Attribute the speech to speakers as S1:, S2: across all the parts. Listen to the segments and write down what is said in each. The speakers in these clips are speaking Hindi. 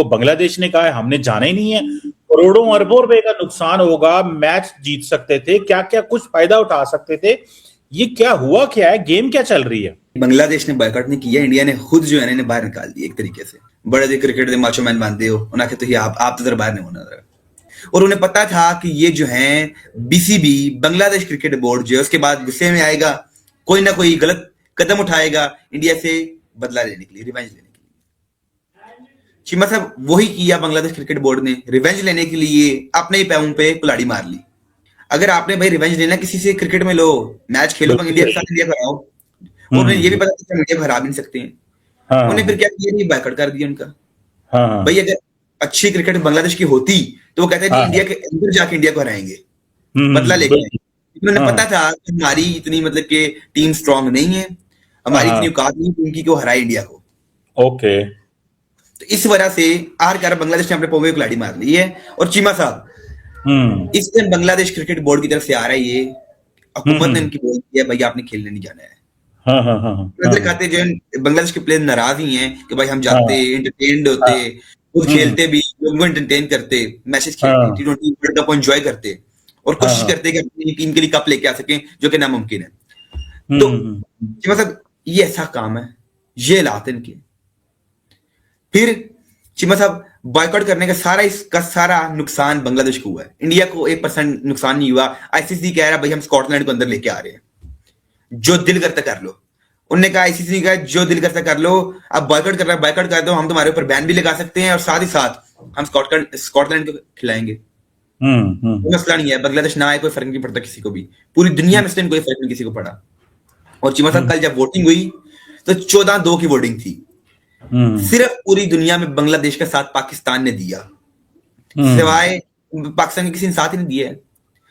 S1: तो बांग्लादेश ने कहा है हमने जाना ही नहीं है, करोड़ों अरबों रुपए का नुकसान होगा, मैच जीत सकते थे, क्या क्या कुछ फायदा उठा सकते थे, ये क्या हुआ, क्या है, गेम क्या चल रही है?
S2: बांग्लादेश ने बॉयकॉट नहीं किया, इंडिया ने खुद जो है ना बाहर निकाल दिया एक तरीके से। बड़े जो क्रिकेट दे माचो मैन बांधे हो उन्हें तो आप तो बाहर नहीं होना जरा। और उन्हें पता था कि ये जो है बीसीबी बांग्लादेश क्रिकेट बोर्ड जो है उसके बाद गुस्से में आएगा, कोई ना कोई गलत कदम उठाएगा इंडिया से बदला लेने के लिए, रिवेंज लेने के लिए। चीमा साहब वही किया बांग्लादेश क्रिकेट बोर्ड ने, रिवेंज लेने के लिए अपने ही पैरों पे कुल्हाड़ी मार ली। अगर आपने भाई रिवेंज लेना किसी से क्रिकेट में लो, मैच खेलो इंडिया के साथ, इंडिया को हराओ, और उन्हें ये भी पता था कि इंडिया को हरा भी नहीं सकते हैं। उन्हें फिर क्या किया, नहीं बॉयकॉट कर दिया उनका। भाई अगर अच्छी क्रिकेट बांग्लादेश की होती तो वो कहते हैं इंडिया के अंदर जाके इंडिया को हराएंगे, बदला लेके। उन्हें पता था कि हमारी इतनी मतलब कि टीम स्ट्रांग नहीं है, हमारी इतनी औकात नहीं उनकी कि वो हराए इंडिया को।
S1: ओके,
S2: तो इस वजह से आर बांग्लादेश ने अपने पोवे खिलाड़ी मार ली है। और चीमा साहब इस दिन बांग्लादेश क्रिकेट बोर्ड की तरफ से आ रहा है ये, हुकूमत ने इनकी बोल दिया भाई आपने खेलने नहीं जाना है। खाते जो बांग्लादेश के प्लेयर नाराज ही हैं कि भाई हम जाते एंटरटेन्ड होते, खुद खेलते भी, लोगों को एंटरटेन करते, मैचेस खेलते, टी20 वर्ल्ड कप एंजॉय करते और कोशिश करते कि अपनी टीम के लिए कप लेके आ सकें, जो कि नामुमकिन है। तो मतलब ये ऐसा काम है, ये हालात इनके। फिर चिमा साहब बॉयकॉट करने का इसका सारा नुकसान बांग्लादेश को हुआ है, इंडिया को 1% नुकसान नहीं हुआ। आईसीसी कह रहा है भाई हम स्कॉटलैंड को अंदर लेके आ रहे हैं, जो दिल करता कर लो। उन्होंने कहा आईसीसी ने कहा जो दिल करता कर लो, अब बॉयकॉट कर रहा है बॉयकॉट कर दो, हम तुम्हारे ऊपर बैन भी लगा सकते हैं और साथ ही साथ हम स्कॉटलैंड को खिलाएंगे। कोई मसला नहीं है, बांग्लादेश ना आए कोई फर्क नहीं पड़ता किसी को भी, पूरी दुनिया में से कोई फर्क नहीं किसी को पड़ा। और चिमा साहब कल जब वोटिंग हुई तो 14-2 की वोटिंग थी, सिर्फ पूरी दुनिया में बांग्लादेश का साथ पाकिस्तान ने दिया, सिवाय पाकिस्तान के किसी ने साथ ही नहीं दिया है।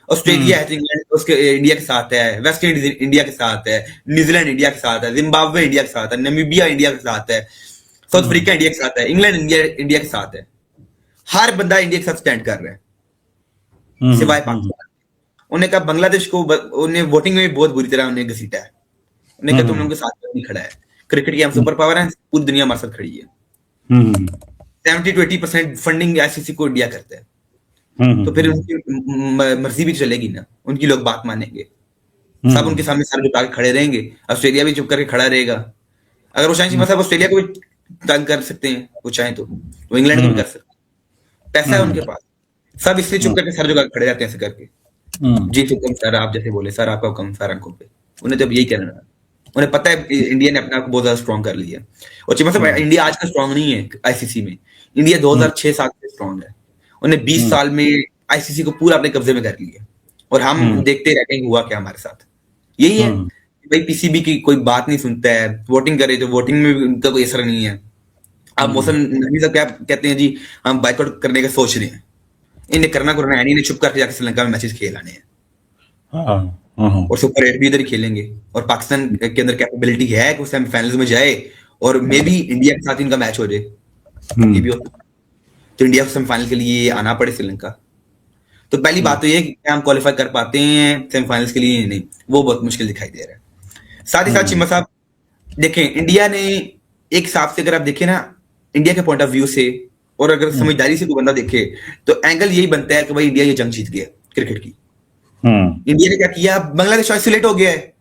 S2: ऑस्ट्रेलिया है तो इंग्लैंड उसके इंडिया के साथ है, वेस्ट इंडीज इंडिया के साथ है, न्यूजीलैंड इंडिया के साथ है, जिम्बाब्वे इंडिया के साथ है, नामीबिया इंडिया के साथ है, साउथ अफ्रीका इंडिया के साथ है, इंग्लैंड इंडिया के साथ है। हर बंदा इंडिया के साथ स्टैंड कर रहा है सिवाय पाकिस्तान। उन्हें कहा बांग्लादेश को, उन्हें वोटिंग में बहुत बुरी तरह उन्हें घसीटा है। उन्हें कहा तुम लोगों के साथ नहीं खड़ा है, क्रिकेट की हम सुपर पावर है, पूरी दुनिया हमारे साथ खड़ी है। 70-80% फंडिंग आईसीसी को इंडिया करता है, तो फिर उनकी मर्जी भी चलेगी ना, उनकी लोग बात मानेंगे, सब उनके सामने सर झुका के खड़े रहेंगे। ऑस्ट्रेलिया भी चुप करके खड़ा रहेगा। अगर वो चाहें मतलब ऑस्ट्रेलिया को भी तंग कर सकते हैं, वो चाहें तो वो इंग्लैंड को भी कर सकते हैं, पैसा है उनके पास, सब इसलिए चुप करके सर झुका के खड़े रहते हैं ऐसे करके। जी हुक्म सर, आप जैसे बोले सर आपका हुक्म सर आंखों पे। उन्हें तो अब यही कहना है, उन्हें पता है इंडिया ने अपने आप को बहुत ज्यादा स्ट्रॉन्ग कर लिया। और चिमा साहब इंडिया आज का स्ट्रॉन्ग नहीं है आईसीसी में, इंडिया 2006-7 से स्ट्रॉन्ग है। उन्हें 20 साल में आईसीसी को पूरा अपने कब्जे में कर लिया और हम देखते रहते हैं हुआ क्या हमारे साथ। यही है भाई, पीसीबी की कोई बात नहीं सुनता है, वोटिंग करे तो वोटिंग में भी उनका कोई असर नहीं है। अब मौसम नबी साहब क्या कहते हैं जी, हम बाइकआउट करने का सोच रहे हैं, इन्हें करना है नहीं, चुप करके जाके श्रीलंका में मैचेस खेल आने हैं और सुपर 8 भी इधर ही खेलेंगे। और पाकिस्तान के अंदर कैपेबिलिटी है कि सेमीफाइनल्स में जाए और मे बी इंडिया के साथ इनका मैच हो जाए, ये भी होता है। तो इंडिया को सेमीफाइनल के लिए आना पड़े श्रीलंका, तो पहली बात तो ये कि क्या हम क्वालिफाई कर पाते हैं सेमीफाइनल्स के लिए, नहीं, वो बहुत मुश्किल दिखाई दे रहा है। साथ ही साथ चिमा साहब देखें, इंडिया ने एक हिसाब से अगर आप देखें ना, इंडिया के पॉइंट ऑफ व्यू से, और अगर समझदारी से कोई बंदा देखे तो एंगल यही बनता है कि भाई इंडिया ये जंग जीत गया क्रिकेट की। इंडिया ने क्या किया, बांग्लादेश आइसोलेट हो गया है,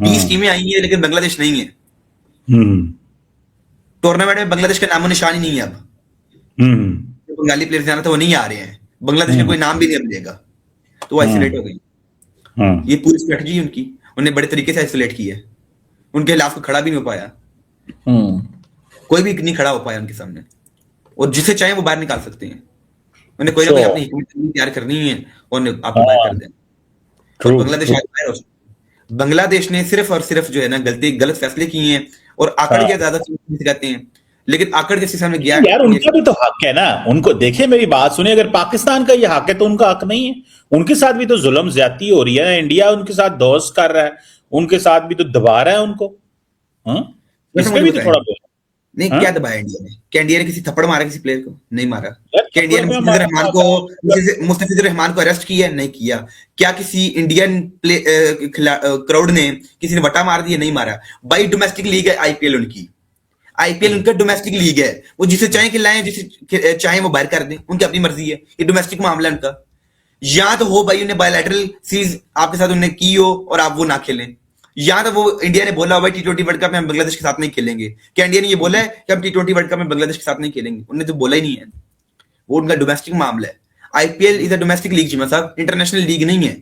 S2: 20 टीमें आई है लेकिन बांग्लादेश नहीं है टूर्नामेंट में, बांग्लादेश का नामो निशान ही नहीं है। अब बंगाली प्लेयर्स जाना था वो नहीं आ रहे हैं, बांग्लादेश में कोई नाम भी नहीं अब लेगा, तो वो आइसोलेट हो गई। ये पूरी स्ट्रेटजी उनकी, उन्हें बड़े तरीके से आइसोलेट किया, उनके खिलाफ को खड़ा भी नहीं हो पाया, कोई भी नहीं खड़ा हो पाया उनके सामने, और जिसे चाहे वो बाहर निकाल सकते हैं। उन्हें कोई ना कोई अपनी हिकमत तैयार करनी है और आपको बाहर कर दें। बांग्लादेश बाहर हो सकता, बांग्लादेश ने सिर्फ और सिर्फ जो है ना गलत फैसले किए हैं और आकड़ के ज्यादा कहते हैं, लेकिन आकड़ के सामने गया
S1: यार, उनका भी तो हक है ना, उनको देखिए, मेरी बात सुनिए, अगर पाकिस्तान का ये हक है तो उनका हक नहीं है? उनके साथ भी तो जुल्म ज्यादती हो रही है ना, इंडिया उनके साथ दोस्त कर रहा है, उनके साथ भी तो दबा रहा है उनको। इसमें भी तो थोड़ा
S2: नहीं, क्या दबाया इंडिया ने? क्या इंडिया ने किसी थप्पड़ मारा किसी प्लेयर को? नहीं मारा। क्या इंडिया ने मुस्तफिजुर रहमान को अरेस्ट किया? नहीं किया। क्या किसी इंडियन क्राउड ने किसी ने बटा मार दिया? नहीं मारा। भाई डोमेस्टिक लीग है आईपीएल उनकी, आईपीएल उनका डोमेस्टिक लीग है, वो जिसे चाहे खिलाएं, जिसे चाहे वो बाहर कर दें, उनकी अपनी मर्जी है, ये डोमेस्टिक मामला है उनका। या तो हो भाई उन्हें बायलैटरल सीरीज आपके साथ उन्हें की हो और आप वो ना खेलें, या तो वो इंडिया ने बोला हो भाई T20 वर्ल्ड कप में हम बांग्लादेश के साथ नहीं खेलेंगे। क्या इंडिया ने ये बोला है कि हम T20 वर्ल्ड कप में बांग्लादेश के साथ नहीं खेलेंगे? उन्होंने तो बोला ही नहीं है, वो उनका डोमेस्टिक मामला है। IPL is a domestic league जी साहब, इंटरनेशनल लीग नहीं है।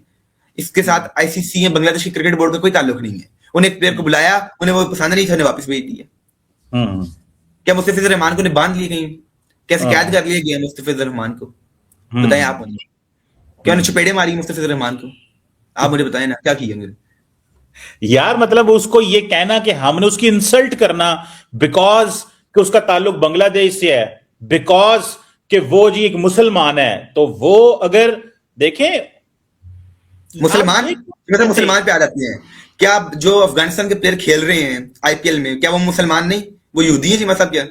S2: इसके साथ आईसीसी या बांग्लादेश की क्रिकेट बोर्ड का कोई ताल्लुक नहीं है। उन्हें एक प्लेयर को बुलाया, उन्हें वो पसंद नहीं था, उन्हें वापस भेज दिया। क्या मुस्तफिजुर रहमान को ने बांध लिया कहीं, कैसे कैद कर लिया गया मुस्तफिजुर रहमान को? बताएं आप मुझे, क्या उन्हें चपेड़े मारी मुस्तफिजुर रहमान को? आप मुझे बताएं ना, क्या किया मुझे?
S1: यार मतलब उसको ये कहना कि हमने उसकी इंसल्ट करना बिकॉज कि उसका ताल्लुक बांग्लादेश से है, बिकॉज कि वो जी एक मुसलमान है, तो वो अगर देखें
S2: मुसलमान मुसलमान पे आ जाती हैं। क्या जो अफगानिस्तान के प्लेयर खेल रहे हैं आईपीएल में, क्या वो मुसलमान नहीं, वो यहूदी है जी मतलब? क्या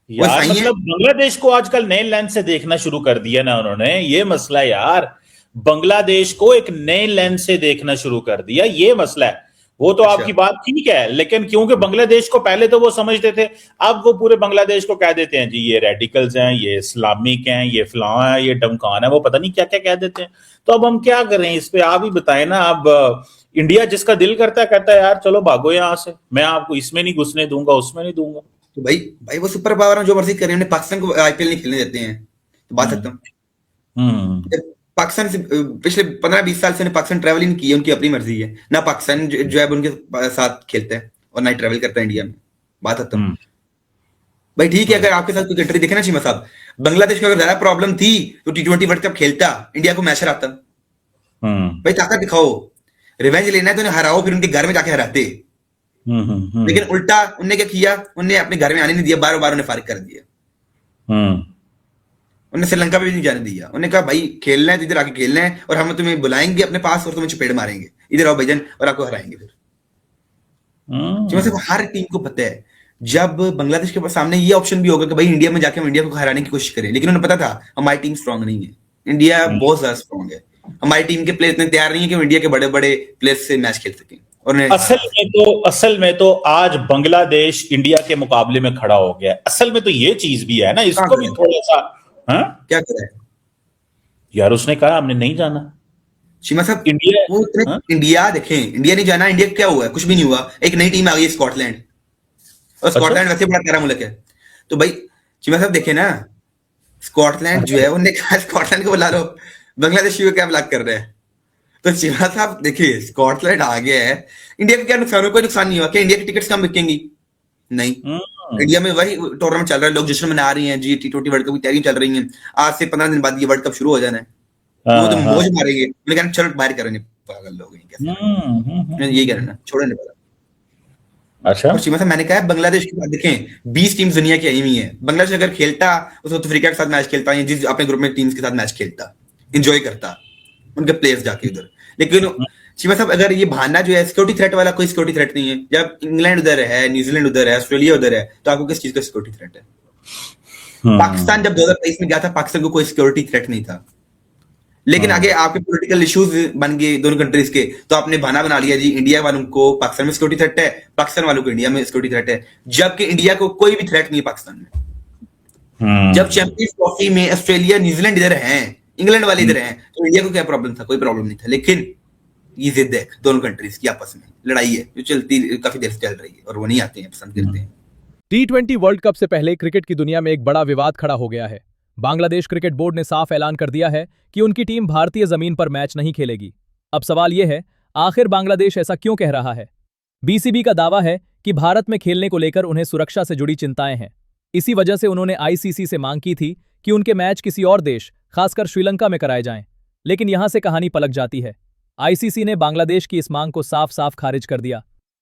S1: यार मतलब बांग्लादेश को आजकल नए लेंस से देखना शुरू कर दिया ना उन्होंने, ये मसला है यार। बांग्लादेश को एक नए लेंस से देखना शुरू कर दिया, ये मसला है। वो तो आपकी बात ठीक है, लेकिन क्योंकि बांग्लादेश को पहले तो वो समझते थे, अब वो पूरे बांग्लादेश को कह देते हैं जी ये रेडिकल्स हैं, ये इस्लामिक हैं, ये फलां है, ये डमकान है, वो पता नहीं क्या क्या कह देते हैं। तो अब हम क्या करें इस पे, आप ही बताएं ना। अब इंडिया जिसका दिल करता है कहता है यार चलो भागो यहां से, मैं आपको इसमें नहीं घुसने दूंगा, उसमें नहीं दूंगा।
S2: तो भाई वो सुपर पावर है, जो मर्जी करें, उन्हें पाकिस्तान को आईपीएल नहीं खेलने देते हैं, तो बात सकता हूँ। पाकिस्तान से पिछले 15-20 साल से उन्हें पाकिस्तान ट्रैवल ही नहीं किया, उनकी अपनी मर्जी है ना। पाकिस्तान जो है उनके साथ खेलता है और ना ही ट्रैवल करता है इंडिया में। बात सकता हूँ भाई, ठीक है, अगर आपके साथ कोई कंट्री देखना चाहिए साहब, बांग्लादेश को अगर ज्यादा प्रॉब्लम थी तो T20 वर्ल्ड कप खेलता, इंडिया को मैच हराता। भाई ताकत दिखाओ, रिवेंज लेना है तो उन्हें हराओ, फिर उनके घर में जाके हराते। लेकिन उल्टा उनने क्या किया, उनने अपने घर में आने नहीं दिया, बार बार उन्हें फारिग कर दिया। उन्हें श्रीलंका पे भी नहीं जाने दिया। उन्हें कहा भाई खेलना है तो इधर आके खेलना है, और हम तुम्हें बुलाएंगे अपने पास और तुम्हें चपेड़ मारेंगे, इधर आओ भाईजान, और आपको हराएंगे फिर। हर टीम को पता है जब बांग्लादेश के पास सामने ये ऑप्शन भी होगा कि भाई इंडिया में जाके हम इंडिया को हराने की कोशिश करें, लेकिन उन्हें पता था हमारी टीम स्ट्रांग नहीं है, इंडिया बहुत ज्यादा स्ट्रांग है, हमारी टीम के प्लेयर इतने तैयार नहीं है कि इंडिया के बड़े बड़े प्लेयर्स से मैच खेल सकें। और
S1: असल में तो आज बांग्लादेश इंडिया के मुकाबले में खड़ा हो गया। असल में तो ये चीज भी है ना, इसको भी थोड़ा सा
S2: क्या कर रहा है
S1: यार। उसने कहा हमने नहीं जाना
S2: चीमा साहब, इंडिया इंडिया देखें, इंडिया नहीं जाना, इंडिया क्या हुआ है? कुछ भी नहीं हुआ, एक नई टीम आ गई स्कॉटलैंड, और स्कॉटलैंड वैसे बड़ा प्यारा मुल्क है। तो भाई चीमा साहब देखे ना, स्कॉटलैंड जो है उन्होंने कहा स्कॉटलैंड को बुला लो, बांग्लादेश को क्या ब्लॉक कर रहे हैं? तो चीमा साहब देखिए, स्कॉटलैंड आ गया है, इंडिया का क्या नुकसान हुआ? कोई नुकसान नहीं हुआ। क्या इंडिया की टिकट्स कम बिकेंगी? नहीं, इंडिया में वही टूर्नामेंट चल रहा है, लोग जश्न मना रही हैं जी, T20 वर्ल्ड कप की तैयारी चल रही है। आज से 15 दिन बाद ये वर्ल्ड कप शुरू हो जाना है, वो तो मौज मारेंगे, लेकिन चलो बाहर करेंगे, पागल लोग यही कह रहे ना, छोड़े नहीं पता। अच्छा, और चीमा साहब मैंने कहा बांग्लादेश की बात देखें, 20 टीम्स दुनिया की आई हुई है। बांग्लादेश अगर खेलता, साउथ अफ्रीका के साथ मैच खेलता, या जिस अपने ग्रुप में टीम्स के साथ मैच खेलता, एंजॉय करता उनके प्लेयर्स जाके उधर। लेकिन चीमा साहब अगर ये बहाना जो है सिक्योरिटी थ्रेट वाला, कोई सिक्योरिटी थ्रेट नहीं है। जब इंग्लैंड उधर है, न्यूजीलैंड उधर है, ऑस्ट्रेलिया उधर है, तो आपको किस चीज का सिक्योरिटी थ्रेट है? पाकिस्तान जब 2023 में गया था, पाकिस्तान को कोई सिक्योरिटी थ्रेट नहीं था। लेकिन आगे आपके पॉलिटिकल इश्यूज बन गए दोनों कंट्रीज के, तो आपने बहाना बना लिया जी इंडिया वालों को पाकिस्तान में सिक्योरिटी थ्रेट है, पाकिस्तान वालों को इंडिया में सिक्योरिटी थ्रेट है, जबकि इंडिया को कोई भी थ्रेट नहीं है पाकिस्तान में। जब चैंपियंस ट्रॉफी में ऑस्ट्रेलिया न्यूजीलैंड इधर हैं, इंग्लैंड वाले इधर हैं, तो इंडिया को क्या प्रॉब्लम था? कोई प्रॉब्लम नहीं था। लेकिन ये जिद है दोनों कंट्रीज की आपस में, लड़ाई है जो चलती काफी देर से चल रही है, और वो नहीं आते हैं, पसंद करते हैं।
S3: T20 वर्ल्ड कप से पहले क्रिकेट की दुनिया में एक बड़ा विवाद खड़ा हो गया है। बांग्लादेश क्रिकेट बोर्ड ने साफ ऐलान कर दिया है कि उनकी टीम भारतीय जमीन पर मैच नहीं खेलेगी। अब सवाल यह है, आखिर बांग्लादेश ऐसा क्यों कह रहा है? बीसीबी का दावा है कि भारत में खेलने को लेकर उन्हें सुरक्षा से जुड़ी चिंताएं हैं। इसी वजह से उन्होंने आईसीसी से मांग की थी कि उनके मैच किसी और देश, खासकर श्रीलंका में कराए जाएं। लेकिन यहां से कहानी पलट जाती है। आईसीसी ने बांग्लादेश की इस मांग को साफ साफ खारिज कर दिया।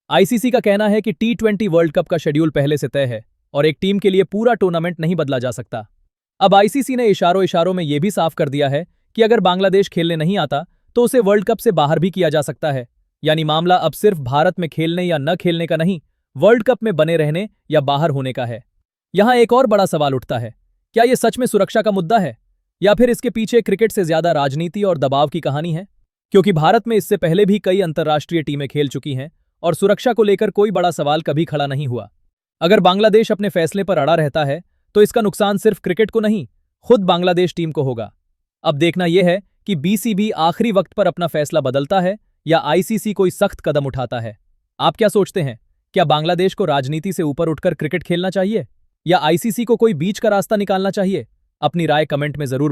S3: आईसीसी का कहना है कि T20 वर्ल्ड कप का शेड्यूल पहले से तय है और एक टीम के लिए पूरा टूर्नामेंट नहीं बदला जा सकता। अब आईसीसी ने इशारों में यह भी साफ कर दिया है कि अगर बांग्लादेश खेलने नहीं आता तो उसे वर्ल्ड कप से बाहर भी किया जा सकता है। यानी मामला अब सिर्फ भारत में खेलने या न खेलने का नहीं, वर्ल्ड कप में बने रहने या बाहर होने का है। यहां एक और बड़ा सवाल उठता है, क्या यह सच में सुरक्षा का मुद्दा है या फिर इसके पीछे क्रिकेट से ज्यादा राजनीति और दबाव की कहानी है? क्योंकि भारत में इससे पहले भी कई अंतर्राष्ट्रीय टीमें खेल चुकी हैं और सुरक्षा को लेकर कोई बड़ा सवाल कभी खड़ा नहीं हुआ। अगर बांग्लादेश अपने फैसले पर अड़ा रहता है तो इसका नुकसान सिर्फ क्रिकेट को नहीं, खुद बांग्लादेश टीम को होगा। अब देखना यह है कि बीसीबी आखिरी वक्त पर अपना फैसला बदलता है या आईसीसी कोई सख्त कदम उठाता है। आप क्या सोचते हैं? क्या बांग्लादेश को राजनीति से ऊपर उठकर क्रिकेट खेलना चाहिए या आईसीसी को कोई बीच का रास्ता निकालना चाहिए? अपनी राय कमेंट में जरूर